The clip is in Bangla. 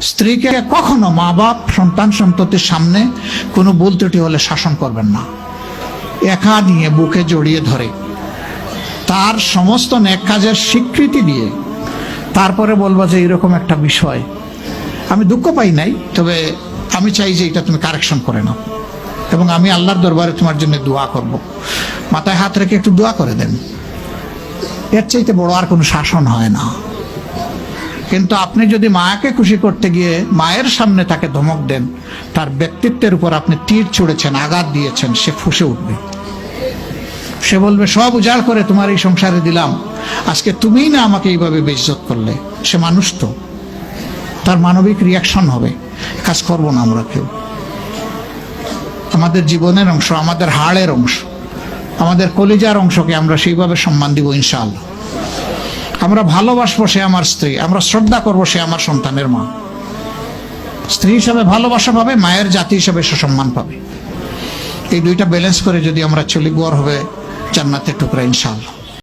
স্ত্রীকে কখনো মা বাপ সন্তান সন্ততির সামনে কোনো ভুল ত্রুটি হলে শাসন করবেন না। একা নিয়ে বুকে জড়িয়ে ধরে তার সমস্ত নেক কাজের স্বীকৃতি দিয়ে তারপরে বলবো যে এরকম একটা বিষয় আমি দুঃখ পাই নাই, তবে আমি চাই যে এটা তুমি কারেকশন করে নাও এবং আমি আল্লাহর দরবারে তোমার জন্য দোয়া করব। মাথায় হাত রেখে একটু দোয়া করে দেন। এর চাইতে বড় আর কোনো শাসন হয় না। কিন্তু আপনি যদি মাকে খুশি করতে গিয়ে মায়ের সামনে তাকে ধমক দেন, তার ব্যক্তিত্বের উপর আপনি তীর ছুঁড়েছেন, আঘাত দিয়েছেন, সে ফুঁসে উঠবে। সে বলবে সব উজাড় করে তোমার এই সংসারে দিলাম, আজকে তুমিই না আমাকে এইভাবে বেইজ্জত করলে। সে মানুষ তো, তার মানবিক রিয়াকশন হবে। কাজ করবো না আমরা কেউ। আমাদের জীবনের অংশ, আমাদের হাড়ের অংশ, আমাদের কলিজার অংশকে আমরা সেইভাবে সম্মান দিব ইনশাআল্লাহ। আমরা ভালোবাসবো সে আমার স্ত্রী, আমরা শ্রদ্ধা করবো সে আমার সন্তানের মা। স্ত্রী হিসাবে ভালোবাসা পাবে, মায়ের জাতি হিসাবে সে সম্মান পাবে। এই দুইটা ব্যালেন্স করে যদি আমরা চলি, গড় হবে জান্নাতের টুকরা ইনশাআল্লাহ।